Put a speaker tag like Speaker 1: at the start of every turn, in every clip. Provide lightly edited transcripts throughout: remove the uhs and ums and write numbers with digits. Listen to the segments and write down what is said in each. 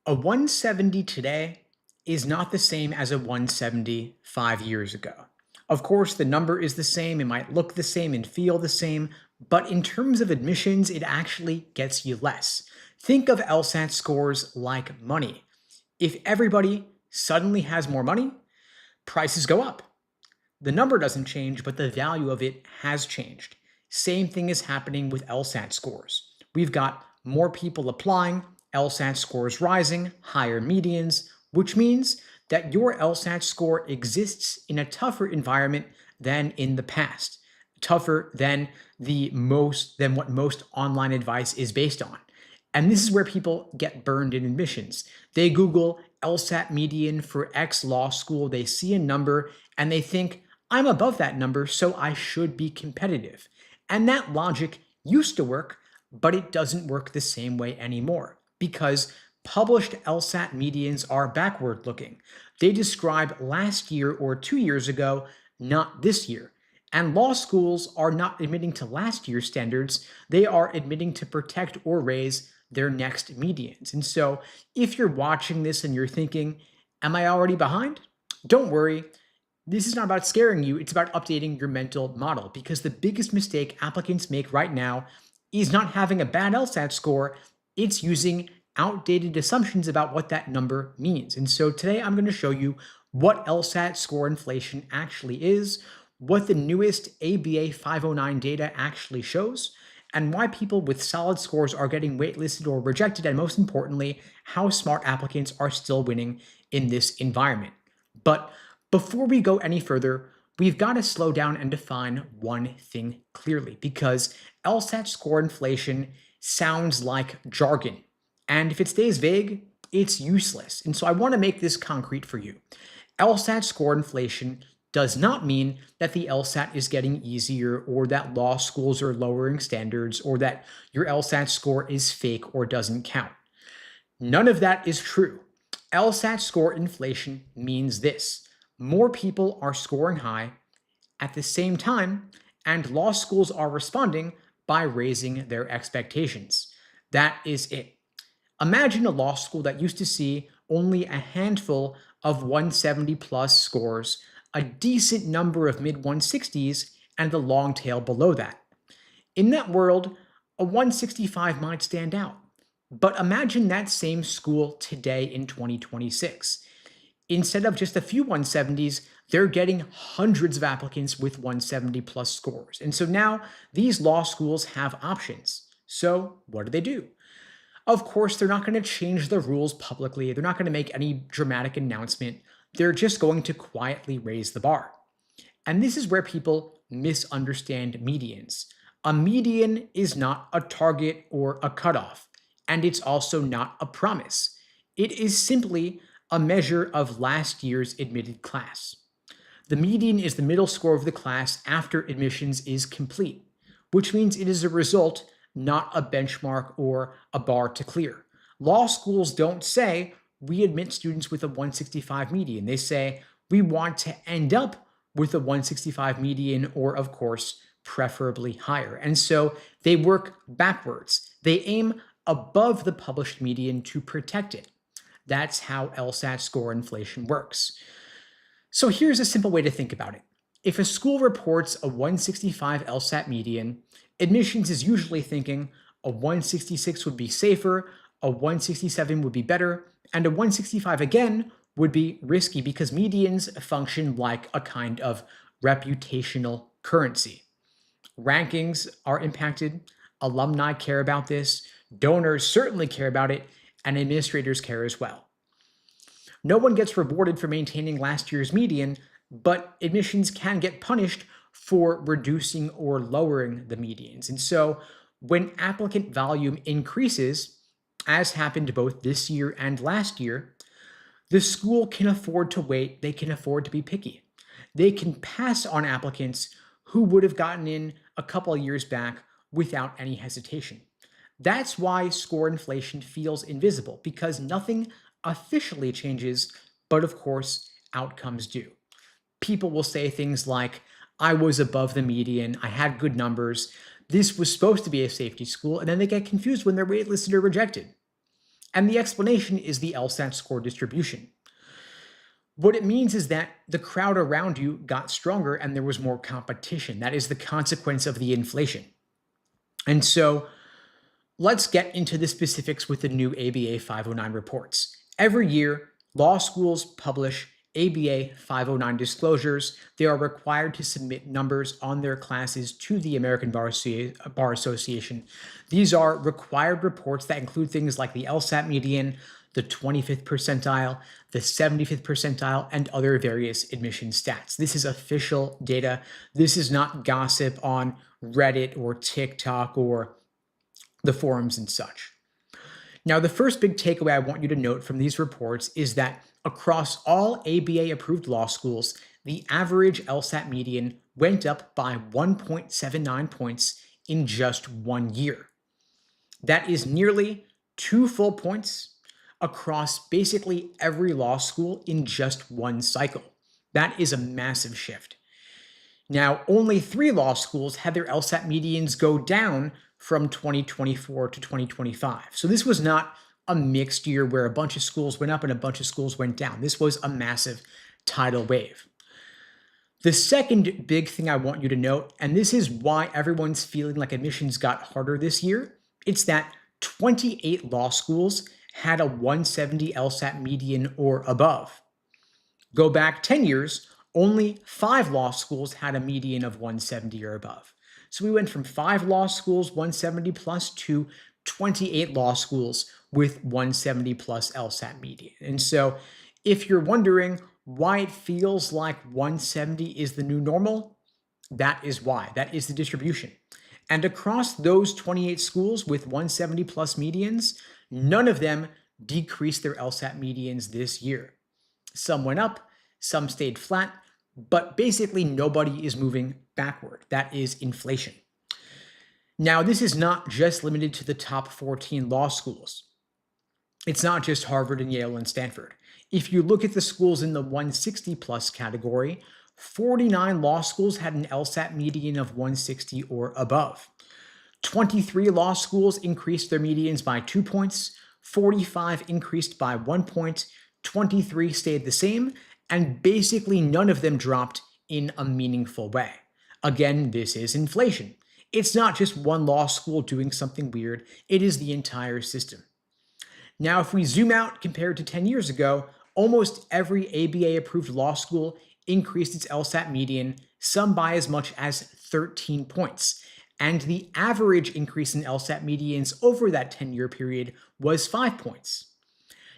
Speaker 1: A 170 today is not the same as a 170 5 years ago. Of course, the number is the same, it might look the same and feel the same, but in terms of admissions, it actually gets you less. Think of LSAT scores like money. If everybody suddenly has more money, prices go up. The number doesn't change, but the value of it has changed. Same thing is happening with LSAT scores. We've got more people applying, LSAT scores rising, higher medians, which means that your LSAT score exists in a tougher environment than in the past, tougher than what most online advice is based on. And this is where people get burned in admissions. They Google LSAT median for X law school, they see a number, and they think, I'm above that number, so I should be competitive. And that logic used to work, but it doesn't work the same way anymore because published LSAT medians are backward looking. They describe last year or 2 years ago, not this year. And law schools are not admitting to last year's standards, they are admitting to protect or raise their next medians. And so if you're watching this and you're thinking, am I already behind? Don't worry. This is not about scaring you, it's about updating your mental model because the biggest mistake applicants make right now is not having a bad LSAT score, it's using outdated assumptions about what that number means. And so today I'm going to show you what LSAT score inflation actually is, what the newest ABA 509 data actually shows, and why people with solid scores are getting waitlisted or rejected, and most importantly, how smart applicants are still winning in this environment. But before we go any further, we've got to slow down and define one thing clearly because LSAT score inflation sounds like jargon. And if it stays vague, it's useless. And so I want to make this concrete for you. LSAT score inflation does not mean that the LSAT is getting easier or that law schools are lowering standards or that your LSAT score is fake or doesn't count. None of that is true. LSAT score inflation means this. More people are scoring high at the same time, and law schools are responding by raising their expectations. That is it. Imagine a law school that used to see only a handful of 170 plus scores, a decent number of mid 160s, and the long tail below that. In that world, a 165 might stand out. But imagine that same school today in 2026. Instead of just a few 170s, they're getting hundreds of applicants with 170 plus scores. And so now these law schools have options. So what do? Of course, they're not going to change the rules publicly. They're not going to make any dramatic announcement. They're just going to quietly raise the bar. And this is where people misunderstand medians. A median is not a target or a cutoff, and it's also not a promise. It is simply a measure of last year's admitted class. The median is the middle score of the class after admissions is complete, which means it is a result, not a benchmark or a bar to clear. Law schools don't say we admit students with a 165 median. They say we want to end up with a 165 median or, of course, preferably higher. And so they work backwards. They aim above the published median to protect it. That's how LSAT score inflation works. So here's a simple way to think about it. If a school reports a 165 LSAT median, admissions is usually thinking a 166 would be safer, a 167 would be better, and a 165 again would be risky because medians function like a kind of reputational currency. Rankings are impacted, alumni care about this, donors certainly care about it, and administrators care as well. No one gets rewarded for maintaining last year's median, but admissions can get punished for reducing or lowering the medians. And so when applicant volume increases, as happened both this year and last year, the school can afford to wait, they can afford to be picky. They can pass on applicants who would have gotten in a couple of years back without any hesitation. That's why score inflation feels invisible, because nothing officially changes, but of course, outcomes do. People will say things like, I was above the median, I had good numbers, this was supposed to be a safety school, and then they get confused when they're waitlisted or rejected. And the explanation is the LSAT score distribution. What it means is that the crowd around you got stronger and there was more competition. That is the consequence of the inflation. And so let's get into the specifics with the new ABA 509 reports. Every year, law schools publish ABA 509 disclosures. They are required to submit numbers on their classes to the American Bar Association. These are required reports that include things like the LSAT median, the 25th percentile, the 75th percentile, and other various admission stats. This is official data. This is not gossip on Reddit or TikTok or the forums and such. Now, the first big takeaway I want you to note from these reports is that across all ABA-approved law schools, the average LSAT median went up by 1.79 points in just 1 year. That is nearly 2 full points across basically every law school in just 1 cycle. That is a massive shift. Now, only 3 law schools had their LSAT medians go down from 2024 to 2025. So this was not a mixed year where a bunch of schools went up and a bunch of schools went down. This was a massive tidal wave. The second big thing I want you to note, and this is why everyone's feeling like admissions got harder this year, it's that 28 law schools had a 170 LSAT median or above. Go back 10 years, only 5 law schools had a median of 170 or above. So we went from 5 law schools, 170 plus, to 28 law schools with 170 plus LSAT median. And so if you're wondering why it feels like 170 is the new normal, that is why. That is the distribution. And across those 28 schools with 170 plus medians, none of them decreased their LSAT medians this year. Some went up, some stayed flat, but basically nobody is moving backward. That is inflation. Now, this is not just limited to the top 14 law schools. It's not just Harvard and Yale and Stanford. If you look at the schools in the 160 plus category, 49 law schools had an LSAT median of 160 or above. 23 law schools increased their medians by 2 points, 45 increased by 1 point, 23 stayed the same, and basically none of them dropped in a meaningful way. Again, this is inflation. It's not just one law school doing something weird, it is the entire system. Now, if we zoom out compared to 10 years ago, almost every ABA-approved law school increased its LSAT median, some by as much as 13 points. And the average increase in LSAT medians over that 10-year period was 5 points.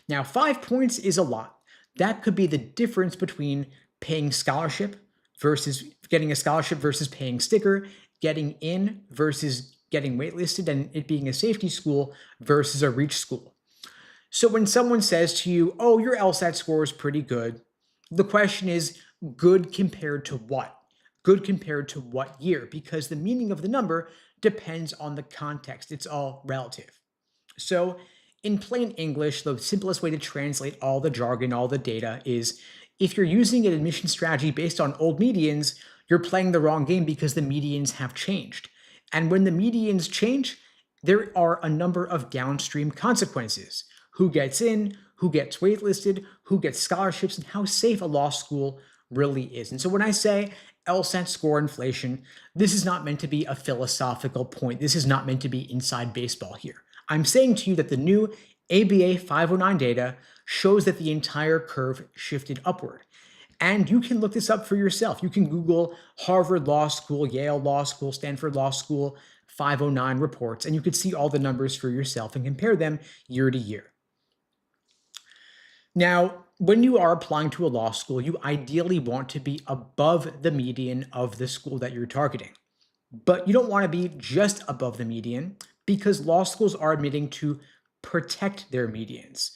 Speaker 1: Now, 5 points is a lot. That could be the difference between paying scholarship versus getting a scholarship versus paying sticker, getting in versus getting waitlisted, and it being a safety school versus a reach school. So when someone says to you, oh, your LSAT score is pretty good, the question is, good compared to what? Good compared to what year? Because the meaning of the number depends on the context. It's all relative. So in plain English, the simplest way to translate all the jargon, all the data is if you're using an admission strategy based on old medians, you're playing the wrong game because the medians have changed. And when the medians change, there are a number of downstream consequences. Who gets in, who gets waitlisted, who gets scholarships, and how safe a law school really is. And so when I say LSAT score inflation, this is not meant to be a philosophical point. This is not meant to be inside baseball here. I'm saying to you that the new ABA 509 data shows that the entire curve shifted upward. And you can look this up for yourself. You can Google Harvard Law School, Yale Law School, Stanford Law School 509 reports, and you could see all the numbers for yourself and compare them year to year. Now, when you are applying to a law school, you ideally want to be above the median of the school that you're targeting. But you don't want to be just above the median because law schools are admitting to protect their medians.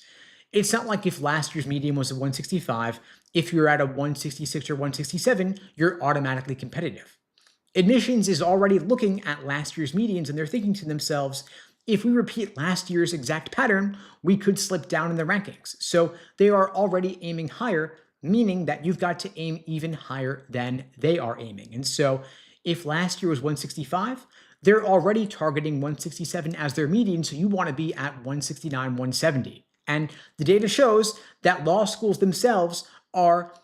Speaker 1: It's not like if last year's median was a 165, if you're at a 166 or 167, you're automatically competitive. Admissions is already looking at last year's medians and they're thinking to themselves, if we repeat last year's exact pattern, we could slip down in the rankings. So they are already aiming higher, meaning that you've got to aim even higher than they are aiming. And so if last year was 165, they're already targeting 167 as their median, so you want to be at 169, 170. And the data shows that law schools themselves are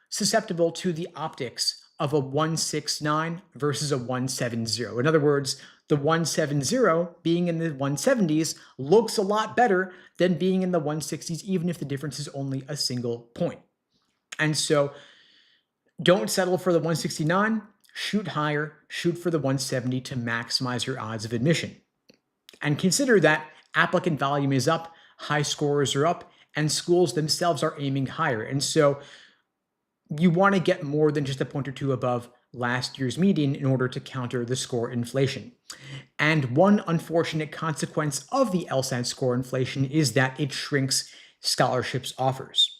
Speaker 1: susceptible to the optics of a 169 versus a 170. In other words, the 170 being in the 170s looks a lot better than being in the 160s, even if the difference is only a single point. And so don't settle for the 169, shoot higher, shoot for the 170 to maximize your odds of admission. And consider that applicant volume is up, high scores are up, and schools themselves are aiming higher. And so you want to get more than just a point or two above last year's median in order to counter the score inflation. And one unfortunate consequence of the LSAT score inflation is that it shrinks scholarships offers.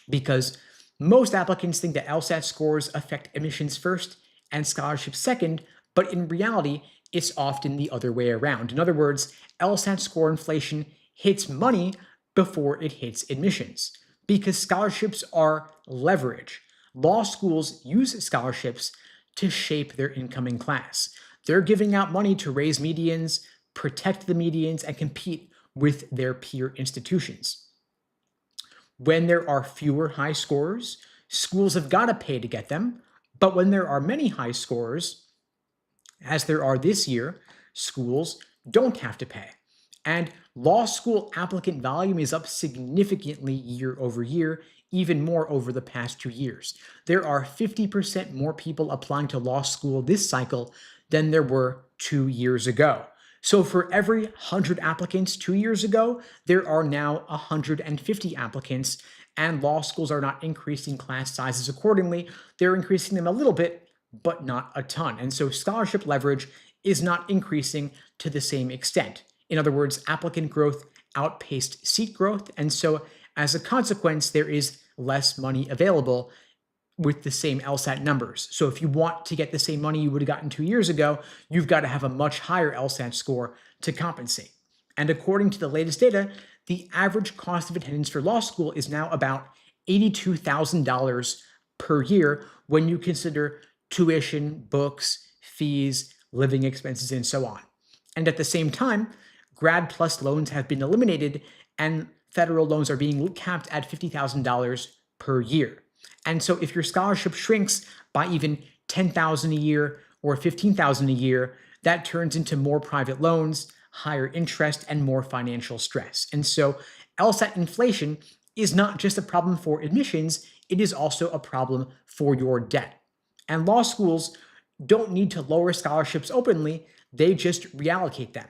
Speaker 1: Because most applicants think that LSAT scores affect admissions first and scholarships second, but in reality, it's often the other way around. In other words, LSAT score inflation hits money before it hits admissions, because scholarships are leverage. Law schools use scholarships to shape their incoming class. They're giving out money to raise medians, protect the medians, and compete with their peer institutions. When there are fewer high scorers, schools have got to pay to get them. But when there are many high scorers, as there are this year, schools don't have to pay. And law school applicant volume is up significantly year over year, even more over the past 2 years. There are 50% more people applying to law school this cycle than there were 2 years ago. So for every 100 applicants 2 years ago, there are now 150 applicants, and law schools are not increasing class sizes accordingly. They're increasing them a little bit, but not a ton. And so scholarship leverage is not increasing to the same extent. In other words, applicant growth outpaced seat growth. And so as a consequence, there is less money available with the same LSAT numbers. So if you want to get the same money you would have gotten 2 years ago, you've got to have a much higher LSAT score to compensate. And according to the latest data, the average cost of attendance for law school is now about $82,000 per year when you consider tuition, books, fees, living expenses, and so on. And at the same time, Grad Plus loans have been eliminated and federal loans are being capped at $50,000 per year. And so if your scholarship shrinks by even $10,000 a year or $15,000 a year, that turns into more private loans, higher interest, and more financial stress. And so LSAT inflation is not just a problem for admissions, it is also a problem for your debt. And law schools don't need to lower scholarships openly, they just reallocate them.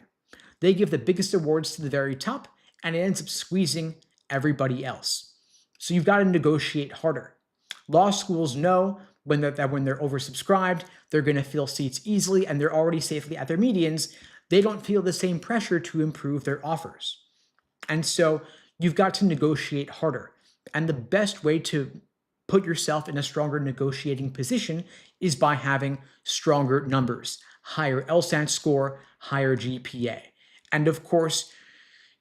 Speaker 1: They give the biggest awards to the very top, and it ends up squeezing everybody else. So you've got to negotiate harder. Law schools know that when they're oversubscribed, they're going to fill seats easily and they're already safely at their medians. They don't feel the same pressure to improve their offers. And so you've got to negotiate harder. And the best way to put yourself in a stronger negotiating position is by having stronger numbers, higher LSAT score, higher GPA. And of course,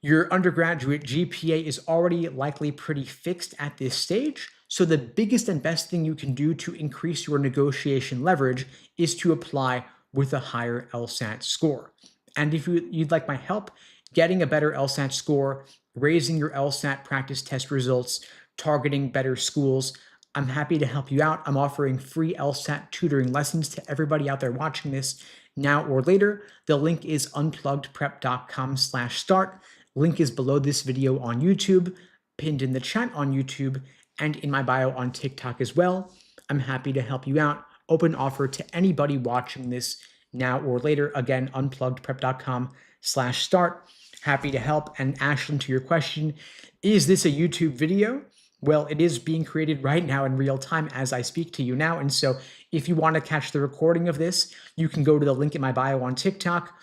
Speaker 1: your undergraduate GPA is already likely pretty fixed at this stage. So the biggest and best thing you can do to increase your negotiation leverage is to apply with a higher LSAT score. And if you'd like my help getting a better LSAT score, raising your LSAT practice test results, targeting better schools, I'm happy to help you out. I'm offering free LSAT tutoring lessons to everybody out there watching this now or later. The link is unpluggedprep.com/start. Link is below this video on YouTube, pinned in the chat on YouTube, and in my bio on TikTok as well. I'm happy to help you out. Open offer to anybody watching this now or later. Again, unpluggedprep.com/start. Happy to help. And Ashlyn, to your question, is this a YouTube video? Well, it is being created right now in real time as I speak to you now. And so if you want to catch the recording of this, you can go to the link in my bio on TikTok,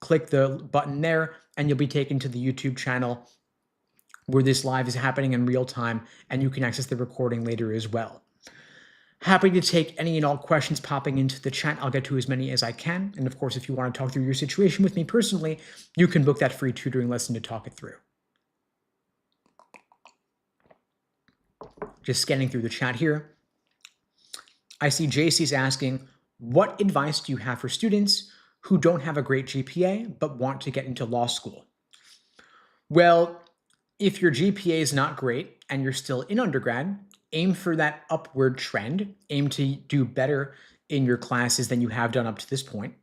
Speaker 1: click the button there, and you'll be taken to the YouTube channel where this live is happening in real time, and you can access the recording later as well. Happy to take any and all questions popping into the chat. I'll get to as many as I can. And of course, if you want to talk through your situation with me personally, you can book that free tutoring lesson to talk it through. Just scanning through the chat here. I see JC's asking, what advice do you have for students who don't have a great GPA but want to get into law school? Well, if your GPA is not great and you're still in undergrad, aim for that upward trend. Aim to do better in your classes than you have done up to this point.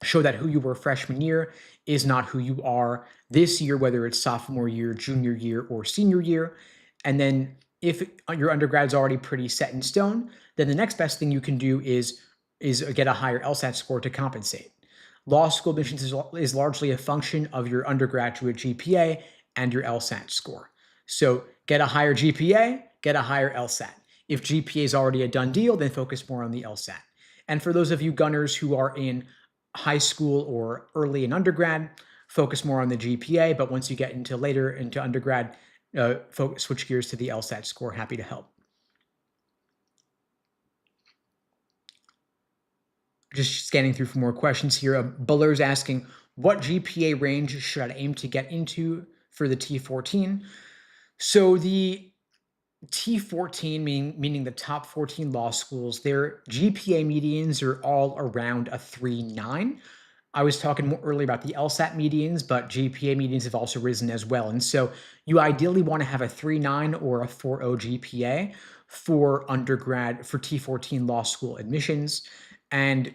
Speaker 1: Show that who you were freshman year is not who you are this year, whether it's sophomore year, junior year, or senior year. And then if your undergrad is already pretty set in stone, then the next best thing you can do is get a higher LSAT score to compensate. Law school admissions is largely a function of your undergraduate GPA and your LSAT score. So get a higher GPA, get a higher LSAT. If GPA is already a done deal, then focus more on the LSAT. And for those of you gunners who are in high school or early in undergrad, focus more on the GPA. But once you get into later into undergrad, switch gears to the LSAT score. Happy to help. Just scanning through for more questions here. Buller's asking, what GPA range should I aim to get into for the T14? So the T14, meaning the top 14 law schools, their GPA medians are all around a 3.9. I was talking more earlier about the LSAT medians, but GPA medians have also risen as well. And so you ideally want to have a 3.9 or a 4.0 GPA for undergrad, for T14 law school admissions. And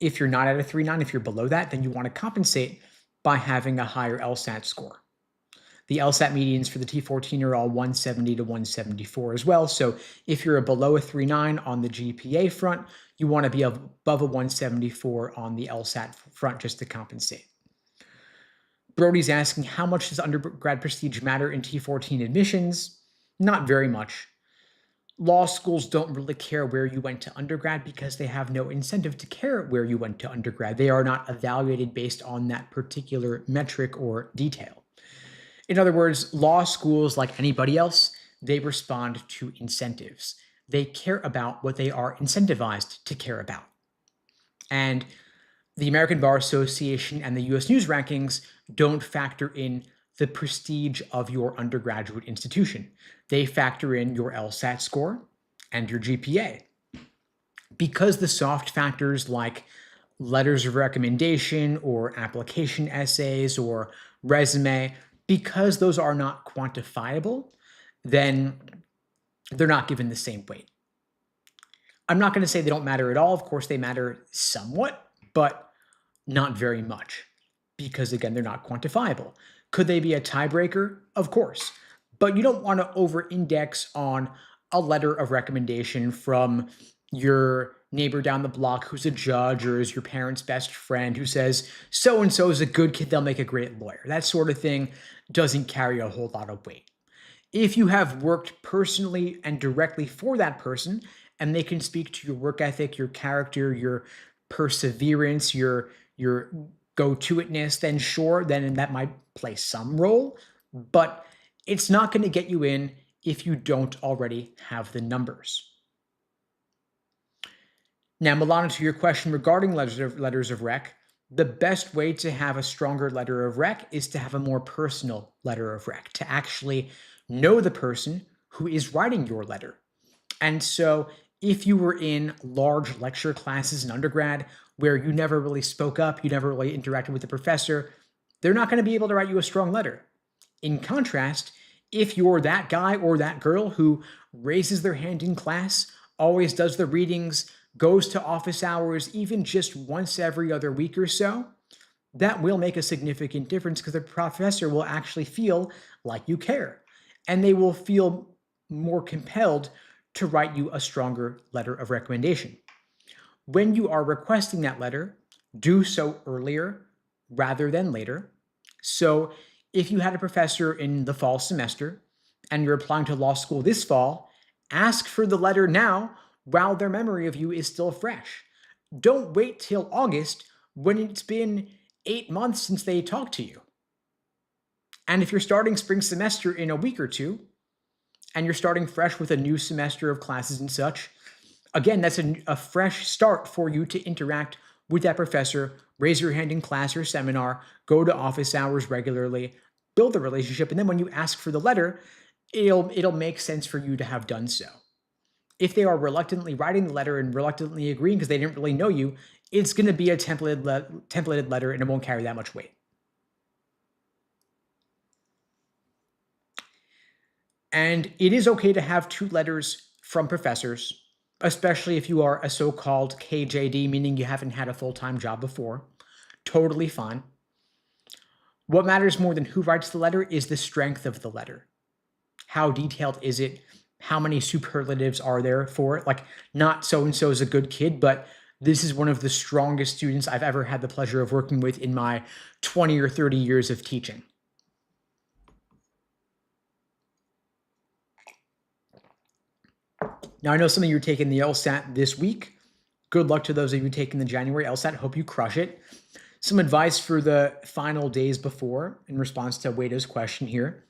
Speaker 1: if you're not at a 3.9, if you're below that, then you want to compensate by having a higher LSAT score. The LSAT medians for the T14 are all 170 to 174 as well. So if you're below a 3.9 on the GPA front, you want to be above a 174 on the LSAT front just to compensate. Brody's asking, how much does undergrad prestige matter in T14 admissions? Not very much. Law schools don't really care where you went to undergrad because they have no incentive to care where you went to undergrad. They are not evaluated based on that particular metric or detail. In other words, law schools, like anybody else, they respond to incentives. They care about what they are incentivized to care about. And the American Bar Association and the US News rankings don't factor in the prestige of your undergraduate institution. They factor in your LSAT score and your GPA. Because the soft factors like letters of recommendation or application essays or resume, because those are not quantifiable, then they're not given the same weight. I'm not going to say they don't matter at all. Of course, they matter somewhat, but not very much because, again, they're not quantifiable. Could they be a tiebreaker? Of course. But you don't want to over-index on a letter of recommendation from your neighbor down the block who's a judge or is your parents' best friend who says, so-and-so is a good kid, they'll make a great lawyer. That sort of thing doesn't carry a whole lot of weight. If you have worked personally and directly for that person, and they can speak to your work ethic, your character, your perseverance, your go-to-itness, then sure, then that might play some role, but it's not going to get you in if you don't already have the numbers. Now, Milana, to your question regarding letters of rec, the best way to have a stronger letter of rec is to have a more personal letter of rec, to actually know the person who is writing your letter. And so if you were in large lecture classes in undergrad where you never really spoke up, you never really interacted with the professor, they're not going to be able to write you a strong letter. In contrast, if you're that guy or that girl who raises their hand in class, always does the readings, goes to office hours, even just once every other week or so, that will make a significant difference because the professor will actually feel like you care. And they will feel more compelled to write you a stronger letter of recommendation. When you are requesting that letter, do so earlier rather than later. So if you had a professor in the fall semester and you're applying to law school this fall, ask for the letter now while their memory of you is still fresh. Don't wait till August when it's been 8 months since they talked to you. And if you're starting spring semester in a week or two, and you're starting fresh with a new semester of classes and such, again, that's a fresh start for you to interact with that professor, raise your hand in class or seminar, go to office hours regularly, build a relationship, and then when you ask for the letter, it'll make sense for you to have done so. If they are reluctantly writing the letter and reluctantly agreeing because they didn't really know you, it's going to be a templated letter and it won't carry that much weight. And it is okay to have 2 letters from professors, especially if you are a so-called KJD, meaning you haven't had a full-time job before. Totally fine. What matters more than who writes the letter is the strength of the letter. How detailed is it? How many superlatives are there for it? Like, not so-and-so is a good kid, but this is one of the strongest students I've ever had the pleasure of working with in my 20 or 30 years of teaching. Now, I know some of you are taking the LSAT this week. Good luck to those of you taking the January LSAT. Hope you crush it. Some advice for the final days before in response to Wado's question here.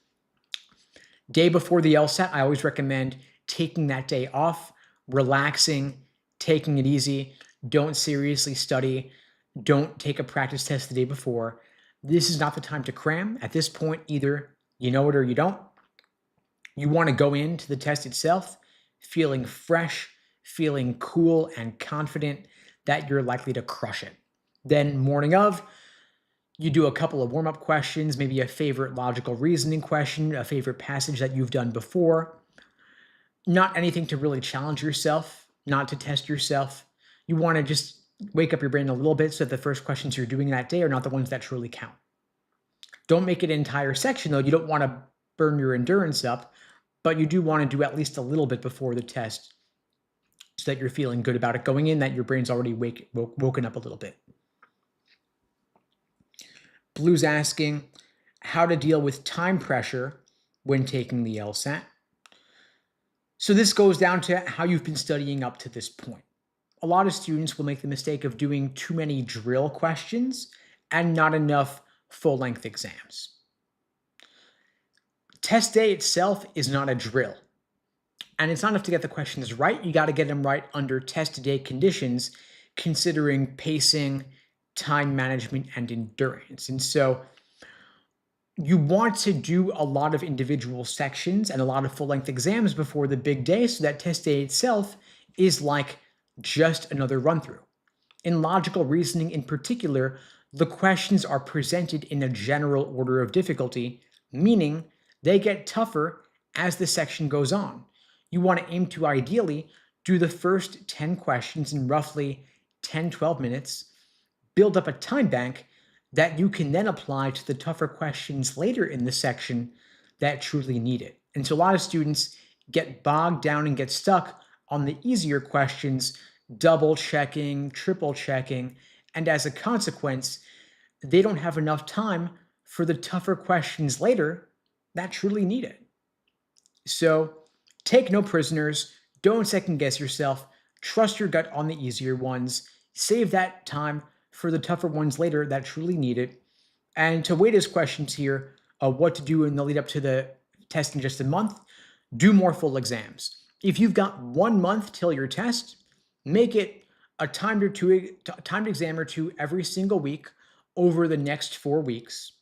Speaker 1: Day before the LSAT, I always recommend taking that day off, relaxing, taking it easy. Don't seriously study. Don't take a practice test the day before. This is not the time to cram. At this point, either you know it or you don't. You want to go into the test itself feeling fresh, feeling cool and confident that you're likely to crush it. Then morning of, you do a couple of warm-up questions, maybe a favorite logical reasoning question, a favorite passage that you've done before. Not anything to really challenge yourself, not to test yourself. You want to just wake up your brain a little bit so that the first questions you're doing that day are not the ones that truly count. Don't make it an entire section, though. You don't want to burn your endurance up, but you do want to do at least a little bit before the test so that you're feeling good about it going in, that your brain's already woken up a little bit. Blue's asking how to deal with time pressure when taking the LSAT. So this goes down to how you've been studying up to this point. A lot of students will make the mistake of doing too many drill questions and not enough full-length exams. Test day itself is not a drill. And it's not enough to get the questions right. You got to get them right under test day conditions, considering pacing, time management, and endurance. And so you want to do a lot of individual sections and a lot of full-length exams before the big day so that test day itself is like just another run-through. In logical reasoning in particular, the questions are presented in a general order of difficulty, meaning they get tougher as the section goes on. You want to aim to ideally do the first 10 questions in roughly 10-12 minutes, build up a time bank that you can then apply to the tougher questions later in the section that truly need it. And so a lot of students get bogged down and get stuck on the easier questions, double checking, triple checking, and as a consequence, they don't have enough time for the tougher questions later that truly need it. So take no prisoners, don't second guess yourself, trust your gut on the easier ones, save that time for the tougher ones later that truly need it. And to Wade's questions here, what to do in the lead up to the test in just a month, do more full exams. If you've got 1 month till your test, make it a timed exam or two every single week over the next 4 weeks.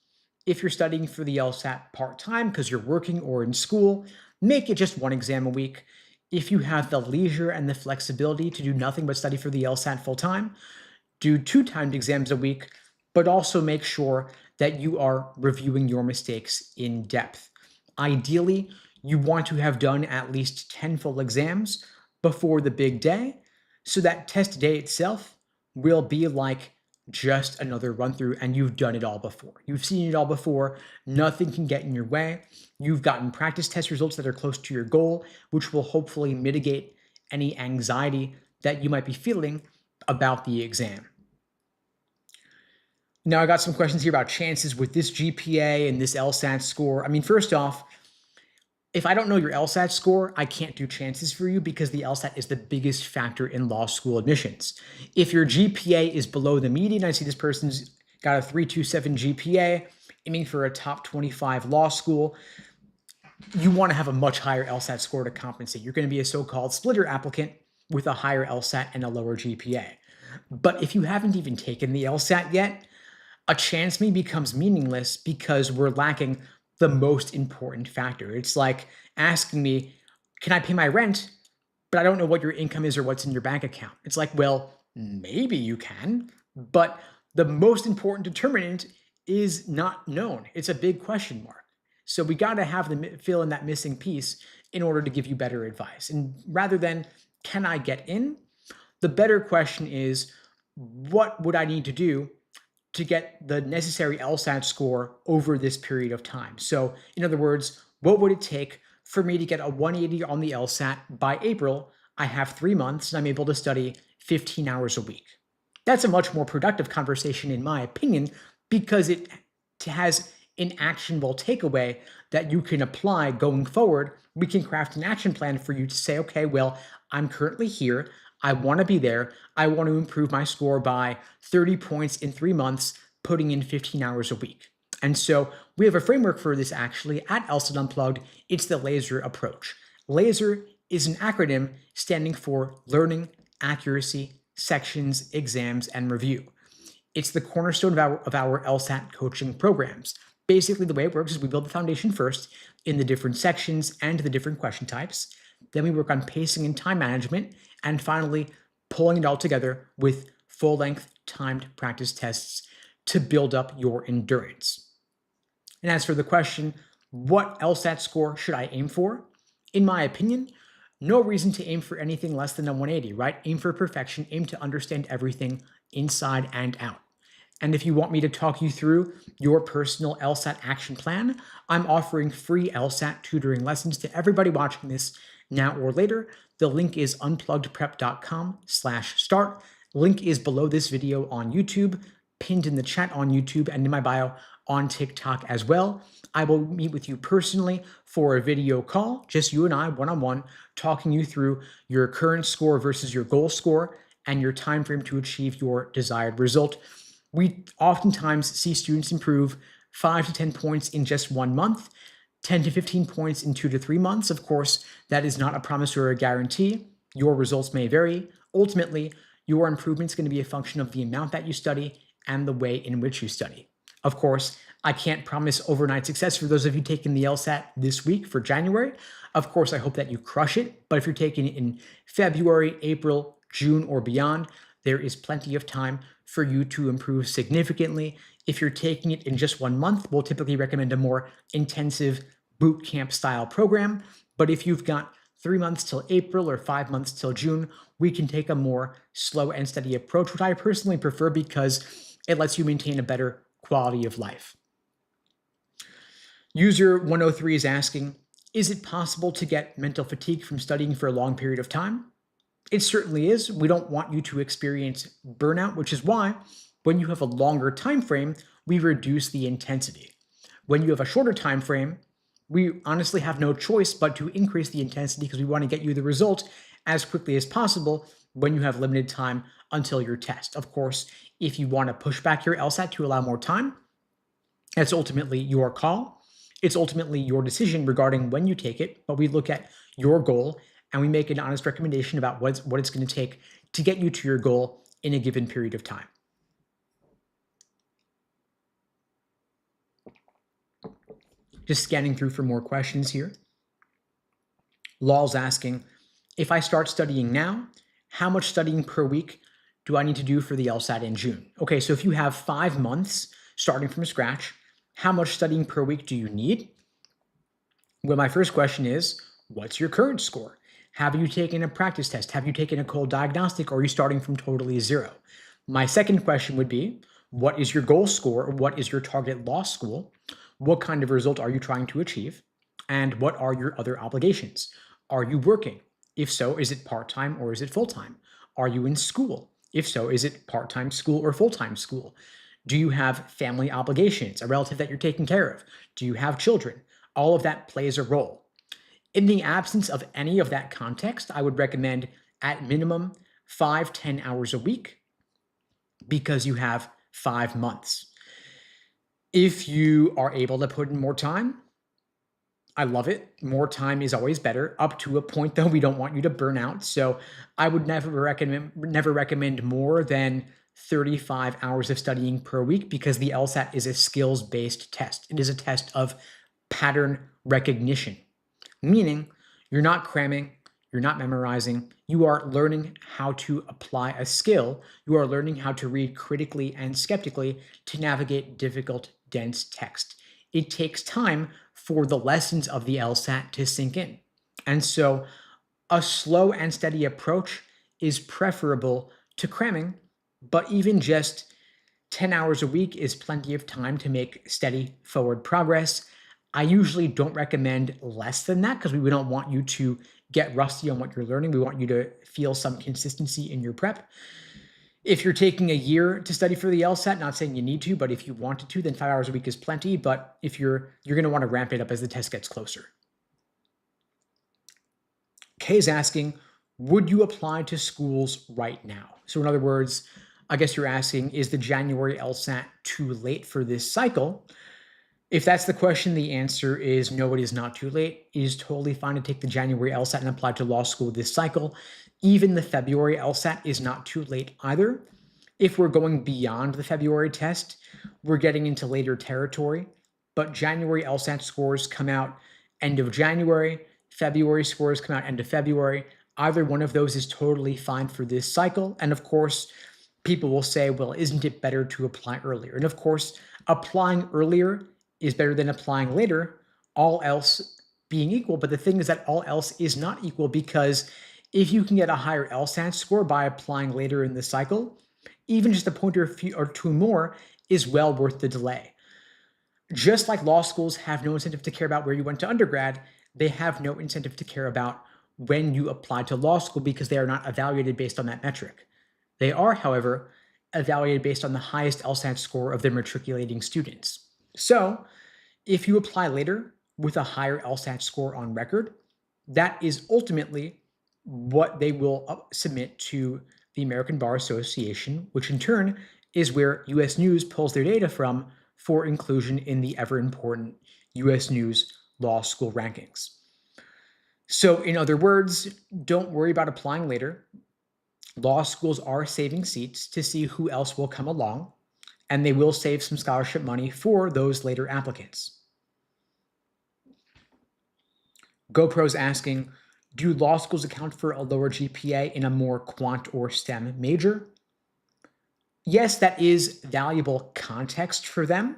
Speaker 1: If you're studying for the LSAT part-time because you're working or in school, make it just 1 exam a week. If you have the leisure and the flexibility to do nothing but study for the LSAT full-time, do 2 timed exams a week, but also make sure that you are reviewing your mistakes in depth. Ideally, you want to have done at least 10 full exams before the big day, so that test day itself will be like just another run through and you've done it all before. You've seen it all before. Nothing can get in your way. You've gotten practice test results that are close to your goal, which will hopefully mitigate any anxiety that you might be feeling about the exam. Now, I got some questions here about chances with this GPA and this LSAT score. I mean, first off, if I don't know your LSAT score, I can't do chances for you because the LSAT is the biggest factor in law school admissions. If your GPA is below the median, I see this person's got a 3.27 GPA, aiming for a top 25 law school, you want to have a much higher LSAT score to compensate. You're going to be a so-called splitter applicant with a higher LSAT and a lower GPA. But if you haven't even taken the LSAT yet, a chance me becomes meaningless because we're lacking the most important factor. It's like asking me, can I pay my rent? but I don't know what your income is or what's in your bank account. It's like, well, maybe you can, but the most important determinant is not known. It's a big question mark. So we got to have them fill in that missing piece in order to give you better advice. And rather than, can I get in? The better question is, what would I need to do to get the necessary LSAT score over this period of time? So, in other words, what would it take for me to get a 180 on the LSAT by April? I have 3 months and I'm able to study 15 hours a week. That's a much more productive conversation, in my opinion, because it has an actionable takeaway that you can apply going forward. We can craft an action plan for you to say, okay, well, I'm currently here. I want to be there. I want to improve my score by 30 points in 3 months, putting in 15 hours a week. And so we have a framework for this actually at LSAT Unplugged. It's the LASER approach. LASER is an acronym standing for Learning, Accuracy, Sections, Exams, and Review. It's the cornerstone of our LSAT coaching programs. Basically, the way it works is we build the foundation first in the different sections and the different question types. Then we work on pacing and time management, and finally, pulling it all together with full-length timed practice tests to build up your endurance. And as for the question, what LSAT score should I aim for? In my opinion, no reason to aim for anything less than a 180, right? Aim for perfection, aim to understand everything inside and out. And if you want me to talk you through your personal LSAT action plan, I'm offering free LSAT tutoring lessons to everybody watching this now or later. The link is unpluggedprep.com/start. Link is below this video on YouTube, pinned in the chat on YouTube, and in my bio on TikTok as well. I will meet with you personally for a video call, just you and I, one-on-one, talking you through your current score versus your goal score and your time frame to achieve your desired result. We oftentimes see students improve 5 to 10 points in just 1 month, 10 to 15 points in 2 to 3 months. Of course, that is not a promise or a guarantee. Your results may vary. Ultimately, your improvement is going to be a function of the amount that you study and the way in which you study. Of course, I can't promise overnight success for those of you taking the LSAT this week for January. Of course, I hope that you crush it, but if you're taking it in February, April, June, or beyond, there is plenty of time for you to improve significantly. If you're taking it in just 1 month, we'll typically recommend a more intensive boot camp style program. But if you've got 3 months till April or 5 months till June, we can take a more slow and steady approach, which I personally prefer because it lets you maintain a better quality of life. User 103 is asking, is it possible to get mental fatigue from studying for a long period of time? It certainly is. We don't want you to experience burnout, which is why when you have a longer time frame, we reduce the intensity. When you have a shorter time frame, we honestly have no choice but to increase the intensity because we want to get you the result as quickly as possible when you have limited time until your test. Of course, if you want to push back your LSAT to allow more time, that's ultimately your call. It's ultimately your decision regarding when you take it, but we look at your goal and we make an honest recommendation about what it's going to take to get you to your goal in a given period of time. Just scanning through for more questions here. Law's asking, if I start studying now, how much studying per week do I need to do for the LSAT in June? Okay, so if you have 5 months starting from scratch, how much studying per week do you need? Well, my first question is, what's your current score? Have you taken a practice test? Have you taken a cold diagnostic, or are you starting from totally zero? My second question would be, what is your goal score, or what is your target law school? What kind of result are you trying to achieve? And what are your other obligations? Are you working? If so, is it part-time or is it full-time? Are you in school? If so, is it part-time school or full-time school? Do you have family obligations, a relative that you're taking care of? Do you have children? All of that plays a role. In the absence of any of that context, I would recommend at minimum 5-10 hours a week because you have 5 months. If you are able to put in more time, I love it. More time is always better, up to a point though. We don't want you to burn out. So I would never recommend more than 35 hours of studying per week because the LSAT is a skills-based test. It is a test of pattern recognition, meaning you're not cramming, You're not memorizing. You are learning how to apply a skill. You are learning how to read critically and skeptically to navigate difficult, dense text. It takes time for the lessons of the LSAT to sink in. And so a slow and steady approach is preferable to cramming, but even just 10 hours a week is plenty of time to make steady forward progress. I usually don't recommend less than that because we don't want you to get rusty on what you're learning. We want you to feel some consistency in your prep. If you're taking a year to study for the LSAT, not saying you need to, but if you wanted to, then 5 hours a week is plenty. But if you're going to want to ramp it up as the test gets closer. Kay is asking, would you apply to schools right now? So in other words, I guess you're asking, is the January LSAT too late for this cycle? If that's the question, the answer is no, it is not too late. It is totally fine to take the January LSAT and apply to law school this cycle. Even the February LSAT is not too late either. If we're going beyond the February test, we're getting into later territory. But January LSAT scores come out end of January. February scores come out end of February. Either one of those is totally fine for this cycle. And of course, people will say, well, isn't it better to apply earlier? And of course, applying earlier is better than applying later, all else being equal. But the thing is that all else is not equal, because if you can get a higher LSAT score by applying later in the cycle, even just a point or two more is well worth the delay. Just like law schools have no incentive to care about where you went to undergrad, they have no incentive to care about when you apply to law school, because they are not evaluated based on that metric. They are, however, evaluated based on the highest LSAT score of their matriculating students. So if you apply later with a higher LSAT score on record, that is ultimately what they will submit to the American Bar Association, which in turn is where US News pulls their data from for inclusion in the ever-important US News Law School rankings. So in other words, don't worry about applying later. Law schools are saving seats to see who else will come along, and they will save some scholarship money for those later applicants. GoPro's asking, do law schools account for a lower GPA in a more quant or STEM major? Yes, that is valuable context for them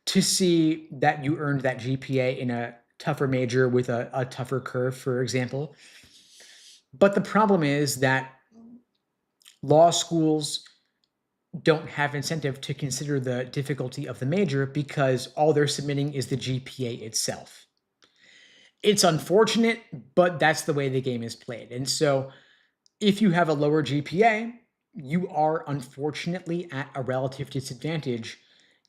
Speaker 1: to see that you earned that GPA in a tougher major with a tougher curve, for example. But the problem is that law schools don't have incentive to consider the difficulty of the major, because all they're submitting is the GPA itself. It's unfortunate, but that's the way the game is played. And so if you have a lower GPA, you are unfortunately at a relative disadvantage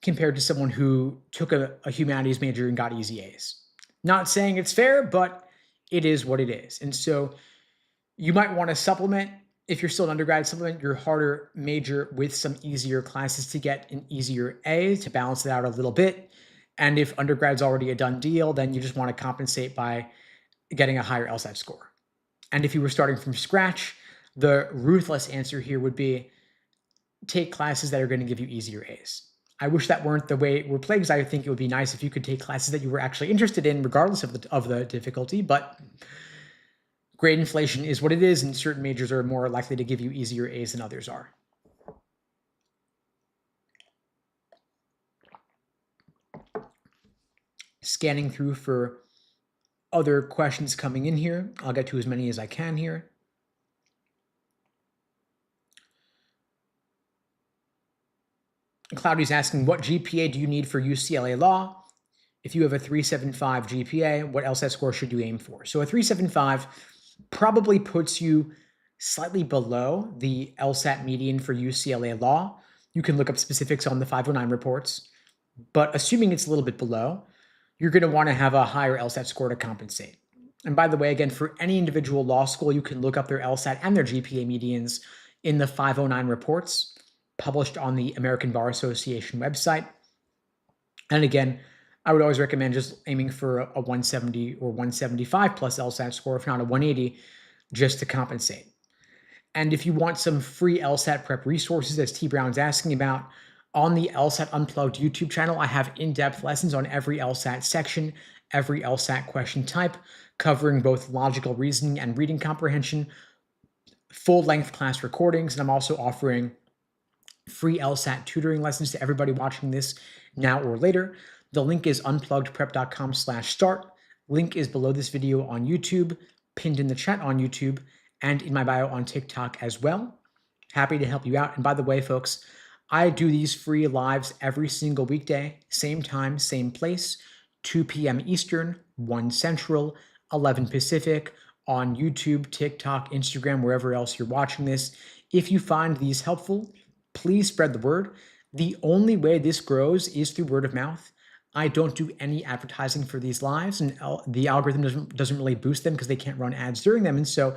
Speaker 1: compared to someone who took a humanities major and got easy A's. Not saying it's fair, but it is what it is. And so you might want to supplement, if you're still an undergrad, supplement your harder major with some easier classes to get an easier A to balance it out a little bit. And if undergrad's already a done deal, then you just want to compensate by getting a higher LSAT score. And if you were starting from scratch, the ruthless answer here would be take classes that are going to give you easier A's. I wish that weren't the way we're playing, because I think it would be nice if you could take classes that you were actually interested in, regardless of the difficulty. But grade inflation is what it is, and certain majors are more likely to give you easier A's than others are. Scanning through for other questions coming in here. I'll get to as many as I can here. Cloudy's asking, what GPA do you need for UCLA Law? If you have a 375 GPA, what LSAT score should you aim for? So a 375 probably puts you slightly below the LSAT median for UCLA Law. You can look up specifics on the 509 reports, but assuming it's a little bit below, you're going to want to have a higher LSAT score to compensate. And by the way, again, for any individual law school, you can look up their LSAT and their GPA medians in the 509 reports published on the American Bar Association website. And again, I would always recommend just aiming for a 170 or 175 plus LSAT score, if not a 180, just to compensate. And if you want some free LSAT prep resources, as T. Brown's asking about, on the LSAT Unplugged YouTube channel, I have in-depth lessons on every LSAT section, every LSAT question type, covering both logical reasoning and reading comprehension, full-length class recordings, and I'm also offering free LSAT tutoring lessons to everybody watching this now or later. The link is unpluggedprep.com/start. Link is below this video on YouTube, pinned in the chat on YouTube, and in my bio on TikTok as well. Happy to help you out. And by the way, folks, I do these free lives every single weekday, same time, same place, 2 p.m. Eastern, 1 Central, 11 Pacific, on YouTube, TikTok, Instagram, wherever else you're watching this. If you find these helpful, please spread the word. The only way this grows is through word of mouth. I don't do any advertising for these lives, and the algorithm doesn't really boost them because they can't run ads during them. And so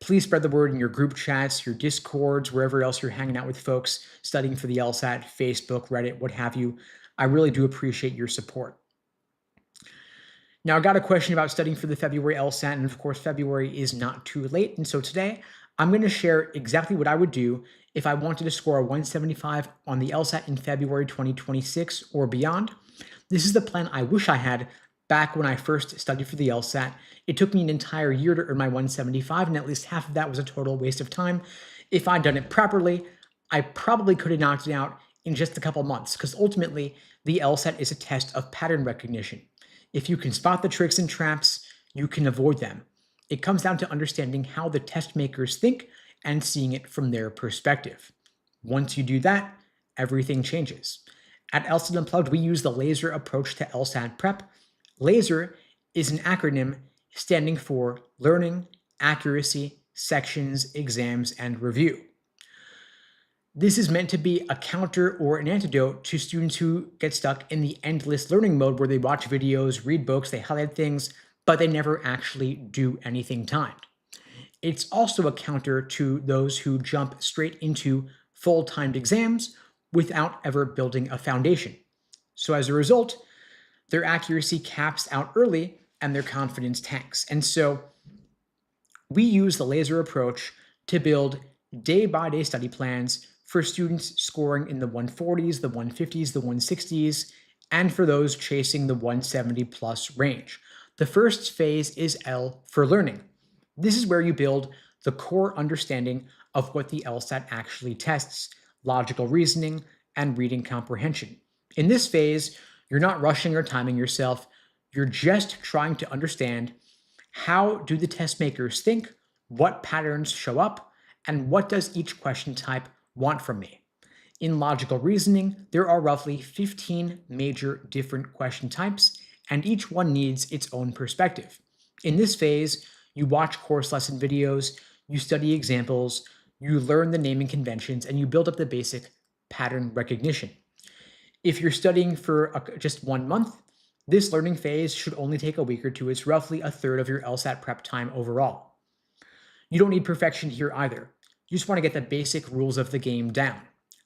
Speaker 1: please spread the word in your group chats, your Discords, wherever else you're hanging out with folks studying for the LSAT, Facebook, Reddit, what have you. I really do appreciate your support. Now, I got a question about studying for the February LSAT, and of course, February is not too late. And so today, I'm going to share exactly what I would do if I wanted to score a 175 on the LSAT in February 2026 or beyond. This is the plan I wish I had back when I first studied for the LSAT. It took me an entire year to earn my 175, and at least half of that was a total waste of time. If I'd done it properly, I probably could have knocked it out in just a couple months, because ultimately, the LSAT is a test of pattern recognition. If you can spot the tricks and traps, you can avoid them. It comes down to understanding how the test makers think and seeing it from their perspective. Once you do that, everything changes. At LSAT Unplugged, we use the LASER approach to LSAT prep. LASER is an acronym standing for Learning, Accuracy, Sections, Exams, and Review. This is meant to be a counter or an antidote to students who get stuck in the endless learning mode where they watch videos, read books, they highlight things, but they never actually do anything timed. It's also a counter to those who jump straight into full timed exams without ever building a foundation. So as a result, their accuracy caps out early and their confidence tanks. And so we use the LASER approach to build day-by-day study plans for students scoring in the 140s, the 150s, the 160s, and for those chasing the 170 plus range. The first phase is L for learning. This is where you build the core understanding of what the LSAT actually tests: logical reasoning and reading comprehension. In this phase, you're not rushing or timing yourself. You're just trying to understand, how do the test makers think, what patterns show up, and what does each question type want from me? In logical reasoning, there are roughly 15 major different question types, and each one needs its own perspective. In this phase, you watch course lesson videos, you study examples, you learn the naming conventions, and you build up the basic pattern recognition. If you're studying for just 1 month, this learning phase should only take a week or two. It's roughly a third of your LSAT prep time overall. You don't need perfection here either. You just want to get the basic rules of the game down.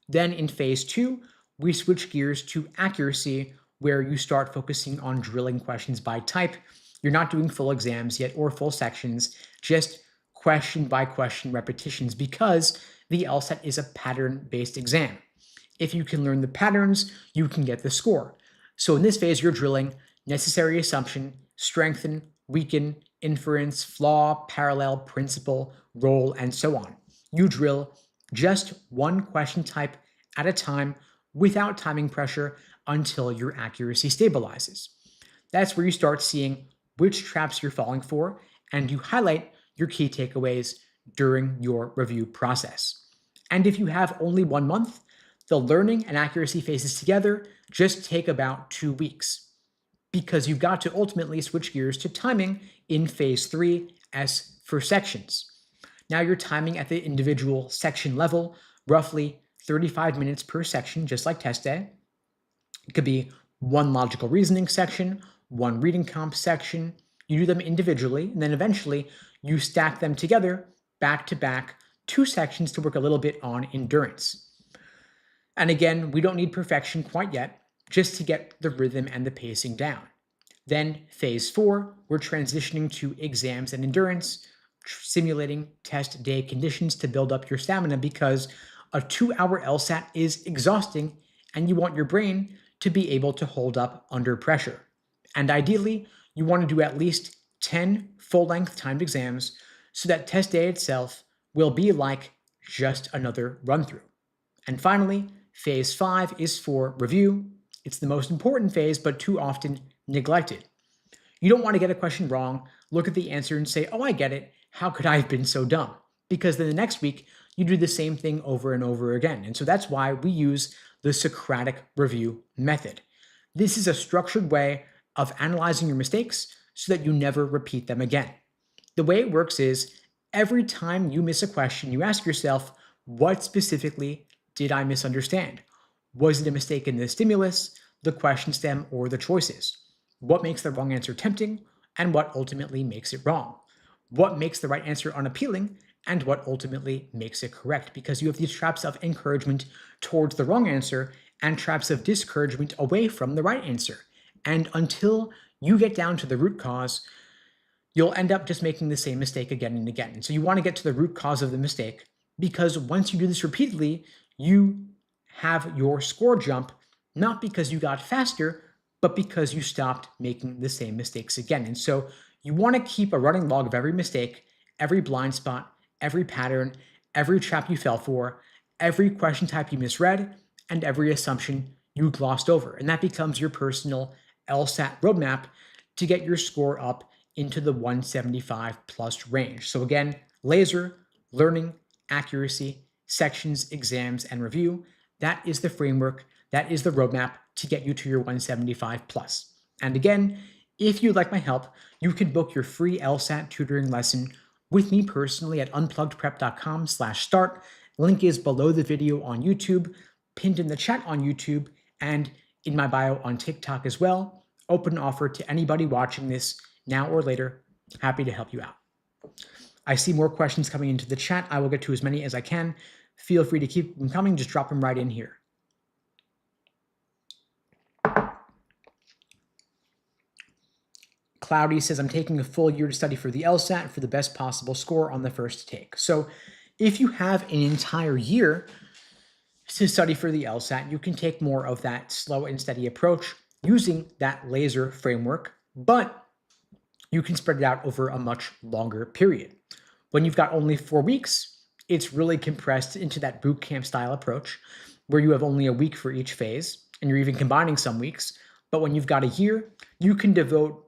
Speaker 1: Then in phase 2, we switch gears to accuracy, where you start focusing on drilling questions by type. You're not doing full exams yet or full sections, just question by question repetitions, because the LSAT is a pattern-based exam. If you can learn the patterns, you can get the score. So in this phase, you're drilling necessary assumption, strengthen, weaken, inference, flaw, parallel, principle, role, and so on. You drill just one question type at a time without timing pressure until your accuracy stabilizes. That's where you start seeing which traps you're falling for, and you highlight your key takeaways during your review process. And if you have only 1 month, the learning and accuracy phases together just take about 2 weeks, because you've got to ultimately switch gears to timing in phase 3, S for sections. Now you're timing at the individual section level, roughly 35 minutes per section, just like test day. It could be 1 logical reasoning section, 1 reading comp section. You do them individually, and then eventually you stack them together back to back, 2 sections to work a little bit on endurance. And again, we don't need perfection quite yet, just to get the rhythm and the pacing down. Then phase 4, we're transitioning to exams and endurance, simulating test day conditions to build up your stamina, because a 2-hour LSAT is exhausting and you want your brain to be able to hold up under pressure. And ideally, you want to do at least 10 full-length timed exams so that test day itself will be like just another run-through. And finally, phase 5 is for review. It's the most important phase, but too often neglected. You don't want to get a question wrong, look at the answer and say, oh, I get it. How could I have been so dumb? Because then the next week, you do the same thing over and over again. And so that's why we use the Socratic review method. This is a structured way of analyzing your mistakes so that you never repeat them again. The way it works is every time you miss a question, you ask yourself, what specifically did I misunderstand? Was it a mistake in the stimulus, the question stem, or the choices? What makes the wrong answer tempting, and what ultimately makes it wrong? What makes the right answer unappealing, and what ultimately makes it correct? Because you have these traps of encouragement towards the wrong answer and traps of discouragement away from the right answer. And until you get down to the root cause, you'll end up just making the same mistake again and again. And so you want to get to the root cause of the mistake, because once you do this repeatedly, you have your score jump, not because you got faster, but because you stopped making the same mistakes again. And so you want to keep a running log of every mistake, every blind spot, every pattern, every trap you fell for, every question type you misread, and every assumption you glossed over. And that becomes your personal LSAT roadmap to get your score up into the 175 plus range. So again, laser, learning, accuracy, sections, exams, and review. That is the framework, that is the roadmap to get you to your 175 plus. And again, if you'd like my help, you can book your free LSAT tutoring lesson with me personally at unpluggedprep.com/start. Link is below the video on YouTube, pinned in the chat on YouTube, and in my bio on TikTok as well. Open offer to anybody watching this now or later. Happy to help you out. I see more questions coming into the chat. I will get to as many as I can. Feel free to keep them coming. Just drop them right in here. Cloudy says, I'm taking a full year to study for the LSAT for the best possible score on the first take. So if you have an entire year to study for the LSAT, you can take more of that slow and steady approach using that laser framework, but you can spread it out over a much longer period. When you've got only 4 weeks, it's really compressed into that boot camp style approach where you have only a week for each phase, and you're even combining some weeks. But when you've got a year, you can devote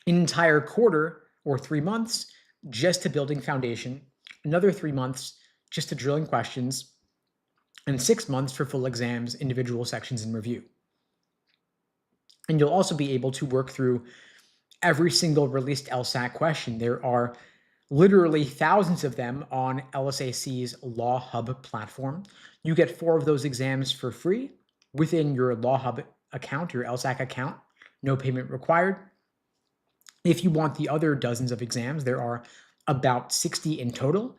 Speaker 1: an entire quarter or 3 months just to building foundation, another 3 months just to drilling questions, and 6 months for full exams, individual sections, and review. And you'll also be able to work through every single released LSAT question. There are literally thousands of them on LSAC's Law Hub platform. You get 4 of those exams for free within your Law Hub account, your LSAC account, no payment required. If you want the other dozens of exams, there are about 60 in total.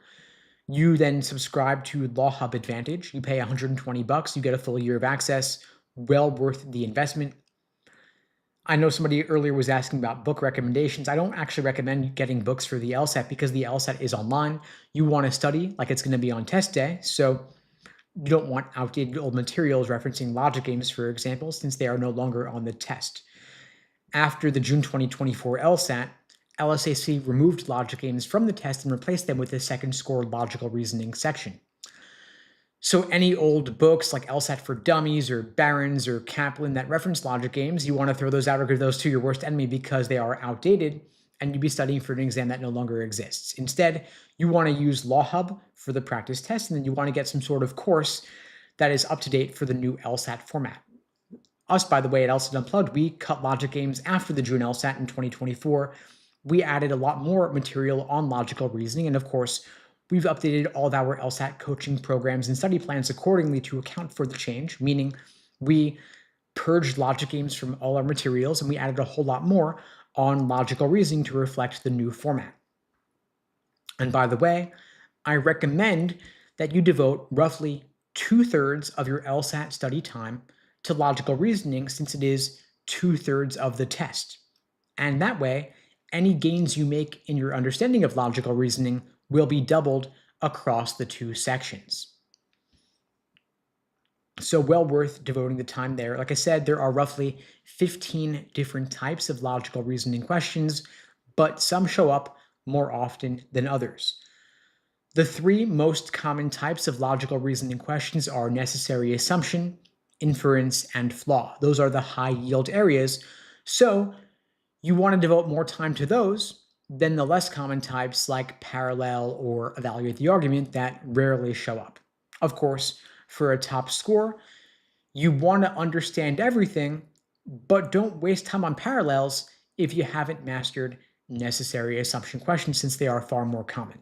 Speaker 1: You then subscribe to Law Hub Advantage. You pay $120. You get a full year of access, well worth the investment. I know somebody earlier was asking about book recommendations. I don't actually recommend getting books for the LSAT because the LSAT is online. You want to study like it's going to be on test day. So you don't want outdated old materials referencing logic games, for example, since they are no longer on the test. After the June 2024 LSAT, LSAC removed logic games from the test and replaced them with a second score logical reasoning section. So any old books like LSAT for Dummies or Barron's or Kaplan that reference logic games, you want to throw those out or give those to your worst enemy because they are outdated and you'd be studying for an exam that no longer exists. Instead, you want to use Law Hub for the practice test, and then you want to get some sort of course that is up to date for the new LSAT format. Us, by the way, at LSAT Unplugged, we cut logic games after the June LSAT in 2024. We added a lot more material on logical reasoning, and of course, we've updated all of our LSAT coaching programs and study plans accordingly to account for the change, meaning we purged logic games from all our materials and we added a whole lot more on logical reasoning to reflect the new format. And by the way, I recommend that you devote roughly 2/3 of your LSAT study time to logical reasoning, since it is 2/3 of the test. And that way, any gains you make in your understanding of logical reasoning will be doubled across the 2 sections. So well worth devoting the time there. Like I said, there are roughly 15 different types of logical reasoning questions, but some show up more often than others. The three most common types of logical reasoning questions are necessary assumption, inference, and flaw. Those are the high yield areas. So you want to devote more time to those than the less common types like parallel or evaluate the argument that rarely show up. Of course, for a top score, you want to understand everything, but don't waste time on parallels if you haven't mastered necessary assumption questions since they are far more common.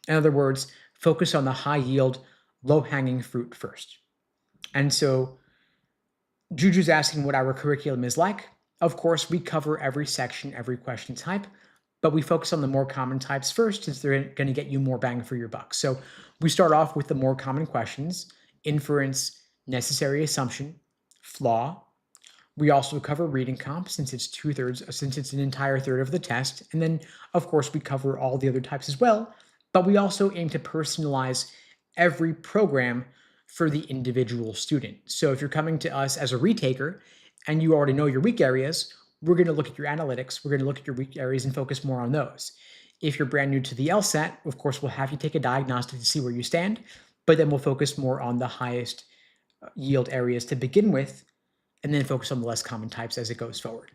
Speaker 1: In other words, focus on the high yield, low hanging fruit first. And so Juju's asking what our curriculum is like. Of course, we cover every section, every question type, but we focus on the more common types first since they're going to get you more bang for your buck. So we start off with the more common questions: inference, necessary assumption, flaw. We also cover reading comp since it's an entire third of the test. And then, of course, we cover all the other types as well, but we also aim to personalize every program for the individual student. So if you're coming to us as a retaker and you already know your weak areas, we're going to look at your analytics, we're going to look at your weak areas and focus more on those. If you're brand new to the LSAT, of course, we'll have you take a diagnostic to see where you stand, but then we'll focus more on the highest yield areas to begin with, and then focus on the less common types as it goes forward.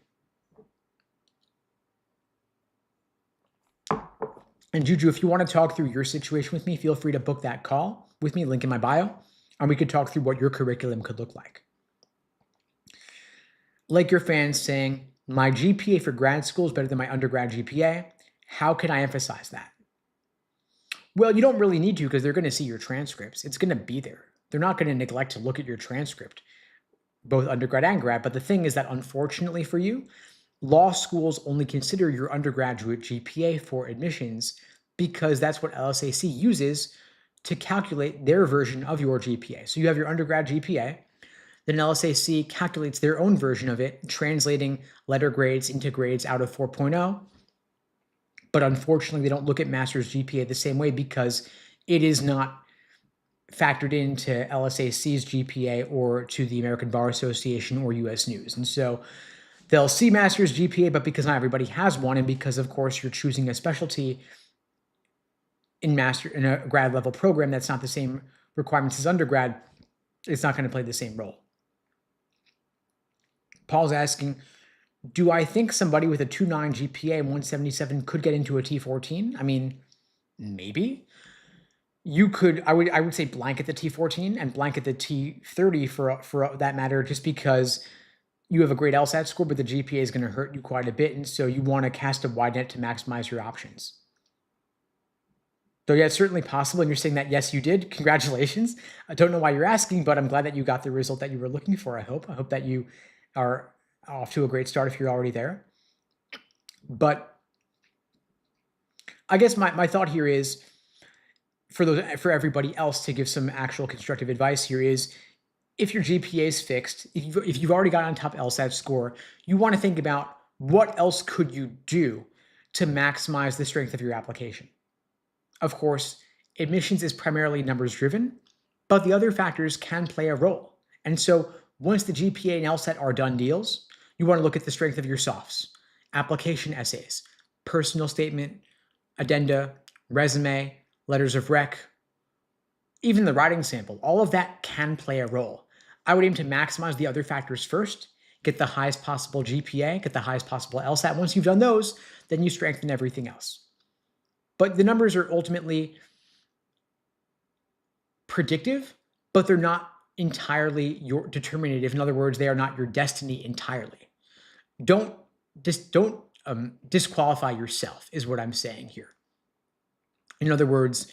Speaker 1: And Juju, if you want to talk through your situation with me, feel free to book that call with me, link in my bio, and we could talk through what your curriculum could look like. Like your fans saying, my GPA for grad school is better than my undergrad GPA. How can I emphasize that? Well, you don't really need to because they're going to see your transcripts. It's going to be there. They're not going to neglect to look at your transcript, both undergrad and grad. But the thing is that unfortunately for you, law schools only consider your undergraduate GPA for admissions because that's what LSAC uses to calculate their version of your GPA. So you have your undergrad GPA, then LSAC calculates their own version of it, translating letter grades into grades out of 4.0. But unfortunately, they don't look at master's GPA the same way because it is not factored into LSAC's GPA or to the American Bar Association or US News. And so they'll see master's GPA, but because not everybody has one, and because, of course, you're choosing a specialty in a grad level program that's not the same requirements as undergrad, it's not going to play the same role. Paul's asking, do I think somebody with a 2.9 GPA and 177 could get into a T14? I mean, maybe. You could, I would say blanket the T14 and blanket the T30 for that matter, just because you have a great LSAT score, but the GPA is going to hurt you quite a bit. And so you want to cast a wide net to maximize your options. So yeah, it's certainly possible. And you're saying that, yes, you did. Congratulations. I don't know why you're asking, but I'm glad that you got the result that you were looking for. I hope that you are off to a great start if you're already there. But I guess my thought here is, for everybody else to give some actual constructive advice here is, if your GPA is fixed, if you've already got on top LSAT score, you want to think about what else could you do to maximize the strength of your application. Of course, admissions is primarily numbers driven, but the other factors can play a role. And so once the GPA and LSAT are done deals, you want to look at the strength of your softs, application essays, personal statement, addenda, resume, letters of rec, even the writing sample. All of that can play a role. I would aim to maximize the other factors first, get the highest possible GPA, get the highest possible LSAT. Once you've done those, then you strengthen everything else. But the numbers are ultimately predictive, but they're not entirely your determinative. In other words, they are not your destiny entirely. Don't disqualify yourself is what I'm saying here. In other words,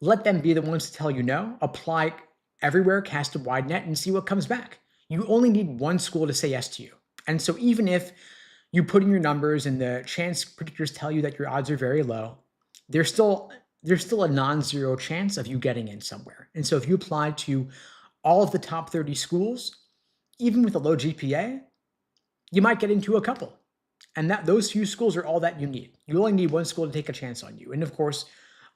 Speaker 1: let them be the ones to tell you no. Apply everywhere, cast a wide net, and see what comes back. You only need one school to say yes to you. And so even if you put in your numbers and the chance predictors tell you that your odds are very low, there's still a non-zero chance of you getting in somewhere. And so if you apply to all of the top 30 schools, even with a low GPA, you might get into a couple. And those few schools are all that you need. You only need one school to take a chance on you. And of course,